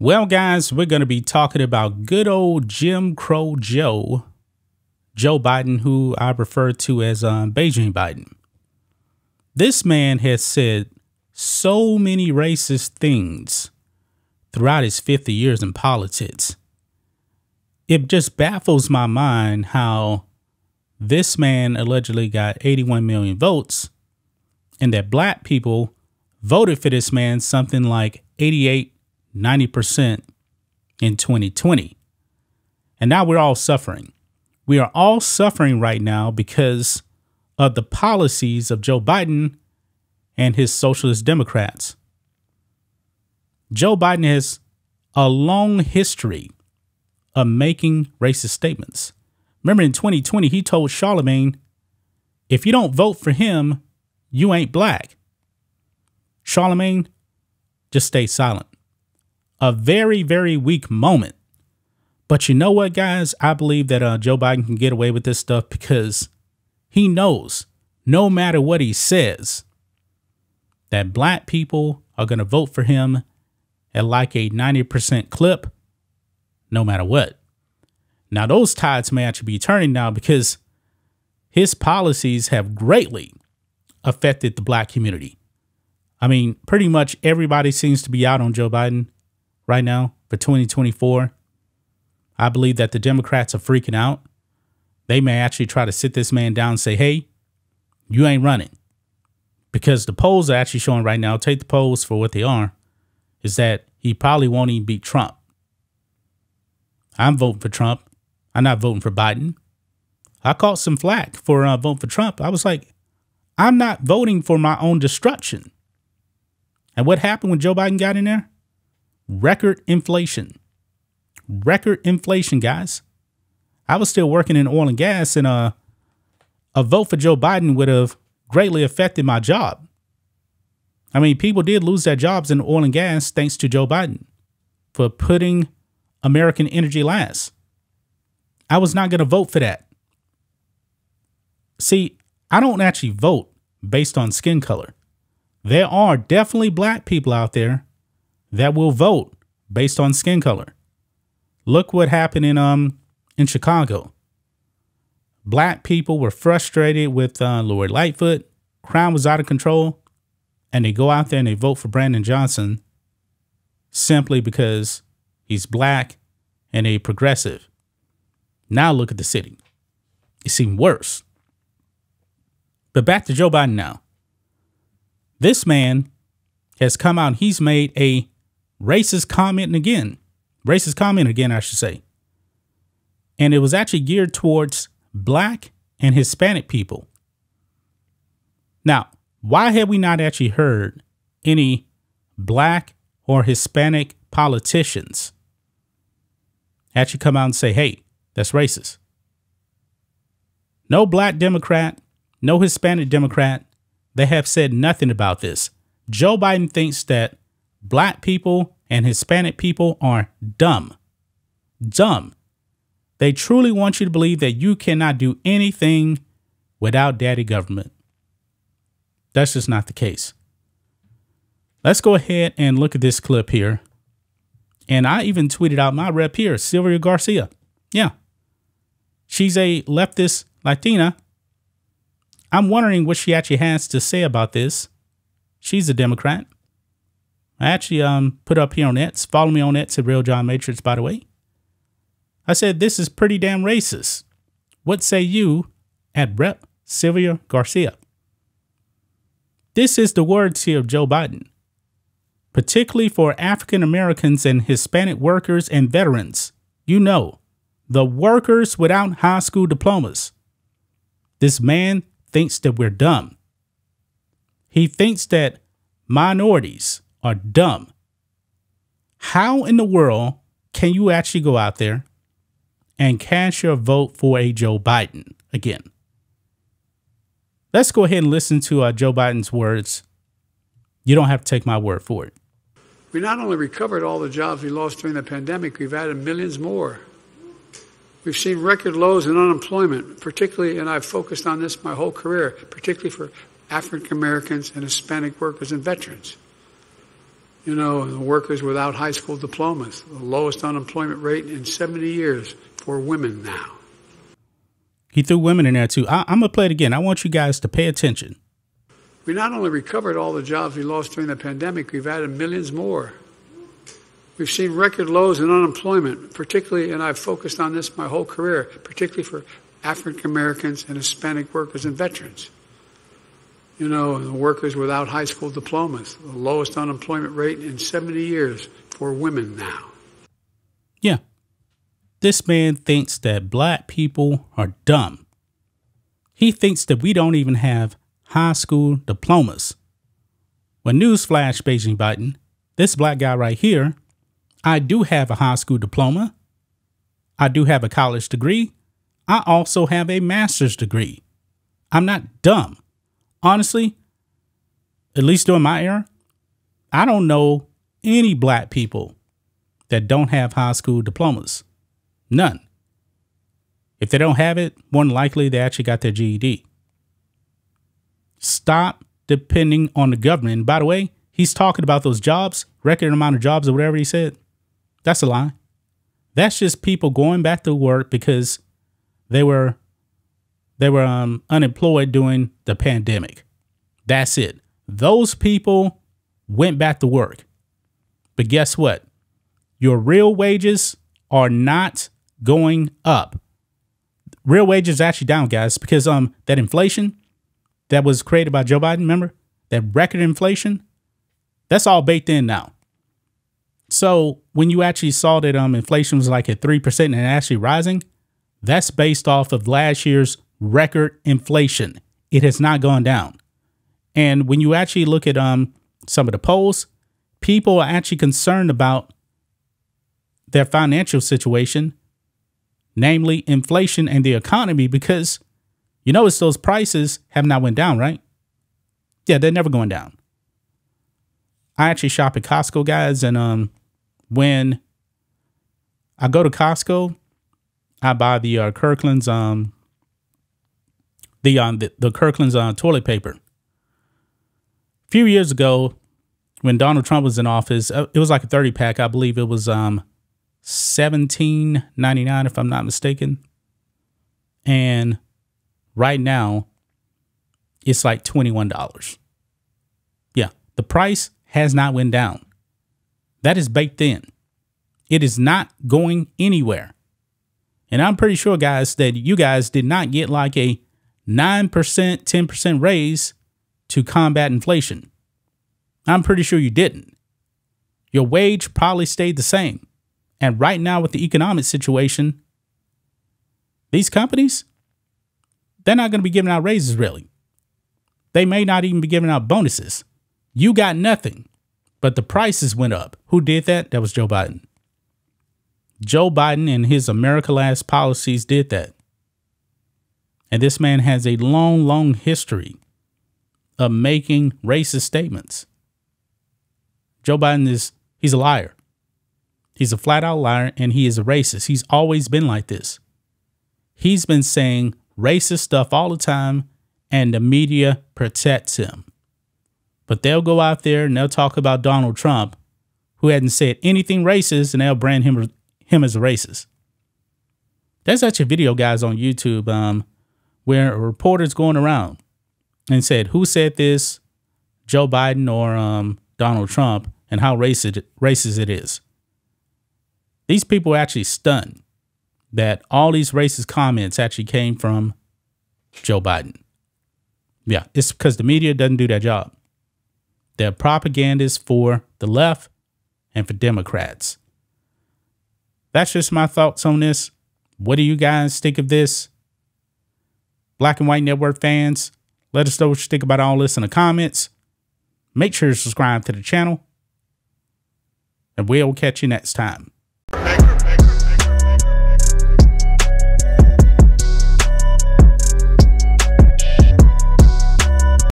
Well, guys, we're going to be talking about good old Jim Crow Joe Biden, who I refer to as Beijing Biden. This man has said so many racist things throughout his 50 years in politics. It just baffles my mind how this man allegedly got 81 million votes and that black people voted for this man something like 90% in 2020. And now we're all suffering. We are all suffering right now because of the policies of Joe Biden and his socialist Democrats. Joe Biden has a long history of making racist statements. Remember in 2020, he told Charlemagne, if you don't vote for him, you ain't black. Charlemagne just stayed silent. A very, very weak moment. But you know what, guys? I believe that Joe Biden can get away with this stuff because he knows no matter what he says, that black people are going to vote for him at like a 90% clip, no matter what. Now, those tides may actually be turning now because his policies have greatly affected the black community. I mean, pretty much everybody seems to be out on Joe Biden right now for 2024. I believe that the Democrats are freaking out. They may actually try to sit this man down and say, hey, you ain't running. Because the polls are actually showing right now, take the polls for what they are, is that he probably won't even beat Trump. I'm voting for Trump. I'm not voting for Biden. I caught some flack for voting for Trump. I was like, I'm not voting for my own destruction. And what happened when Joe Biden got in there? Record inflation. Record inflation, guys. I was still working in oil and gas, and a vote for Joe Biden would have greatly affected my job. I mean, people did lose their jobs in oil and gas thanks to Joe Biden for putting American energy last. I was not going to vote for that. See, I don't actually vote based on skin color. There are definitely black people out there that will vote based on skin color. Look what happened in Chicago. Black people were frustrated with Lord Lightfoot. Crime was out of control. And they go out there and they vote for Brandon Johnson simply because he's black and a progressive. Now look at the city. It's even worse. But back to Joe Biden now. This man has come out and he's made a racist comment again, I should say. And it was actually geared towards black and Hispanic people. Now, why have we not actually heard any black or Hispanic politicians actually come out and say, hey, that's racist? No black Democrat, no Hispanic Democrat. They have said nothing about this. Joe Biden thinks that black people and Hispanic people are dumb. Dumb. They truly want you to believe that you cannot do anything without daddy government. That's just not the case. Let's go ahead and look at this clip here. And I even tweeted out my rep here, Sylvia Garcia. Yeah. She's a leftist Latina. I'm wondering what she actually has to say about this. She's a Democrat. I actually put up here on X. Follow me on X at Real John Matrix, by the way. I said, this is pretty damn racist. What say you at Rep Sylvia Garcia? This is the words here of Joe Biden. Particularly for African Americans and Hispanic workers and veterans. You know, the workers without high school diplomas. This man thinks that we're dumb. He thinks that minorities are dumb. How in the world can you actually go out there and cast your vote for a Joe Biden again? Let's go ahead and listen to Joe Biden's words. You don't have to take my word for it. We not only recovered all the jobs we lost during the pandemic, we've added millions more. We've seen record lows in unemployment, particularly, and I've focused on this my whole career, particularly for African Americans and Hispanic workers and veterans. You know, the workers without high school diplomas, the lowest unemployment rate in 70 years for women now. He threw women in there too. I'm going to play it again. I want you guys to pay attention. We not only recovered all the jobs we lost during the pandemic, we've added millions more. We've seen record lows in unemployment, particularly, and I've focused on this my whole career, particularly for African Americans and Hispanic workers and veterans. You know, the workers without high school diplomas, the lowest unemployment rate in 70 years for women now. Yeah. This man thinks that black people are dumb. He thinks that we don't even have high school diplomas. Well, newsflash, Beijing Biden, this black guy right here, I do have a high school diploma. I do have a college degree. I also have a master's degree. I'm not dumb. Honestly, at least during my era, I don't know any black people that don't have high school diplomas. None. If they don't have it, more than likely they actually got their GED. Stop depending on the government. And by the way, he's talking about those jobs, record amount of jobs or whatever he said. That's a lie. That's just people going back to work because they were unemployed during the pandemic. That's it. Those people went back to work. But guess what? Your real wages are not going up. Real wages are actually down, guys, because that inflation that was created by Joe Biden, remember? That record inflation, that's all baked in now. So when you actually saw that inflation was like at 3% and actually rising, that's based off of last year's record inflation. It has not gone down. And when you actually look at some of the polls, people are actually concerned about their financial situation, namely inflation and the economy, because you notice those prices have not went down, right? Yeah, they're never going down. I actually shop at Costco, guys, and when I go to Costco, I buy the Kirkland's the Kirkland's toilet paper. A few years ago, when Donald Trump was in office, it was like a 30 pack. I believe it was $17.99, if I'm not mistaken. And right now, it's like $21. Yeah, the price has not went down. That is baked in. It is not going anywhere. And I'm pretty sure, guys, that you guys did not get like a 9%, 10% raise to combat inflation. I'm pretty sure you didn't. Your wage probably stayed the same. And right now with the economic situation, these companies, they're not going to be giving out raises, really. They may not even be giving out bonuses. You got nothing, but the prices went up. Who did that? That was Joe Biden. Joe Biden and his America Last policies did that. And this man has a long, long history of making racist statements. Joe Biden he's a liar. He's a flat out liar, and he is a racist. He's always been like this. He's been saying racist stuff all the time, and the media protects him. But they'll go out there and they'll talk about Donald Trump, who hadn't said anything racist, and they'll brand him as a racist. There's actually a video, guys, on YouTube where a reporter's going around and said, who said this, Joe Biden or Donald Trump, and how racist it is. These people are actually stunned that all these racist comments actually came from Joe Biden. Yeah, it's because the media doesn't do their job. They're propagandists for the left and for Democrats. That's just my thoughts on this. What do you guys think of this? Black and White Network fans, let us know what you think about all this in the comments. Make sure to subscribe to the channel, and we'll catch you next time.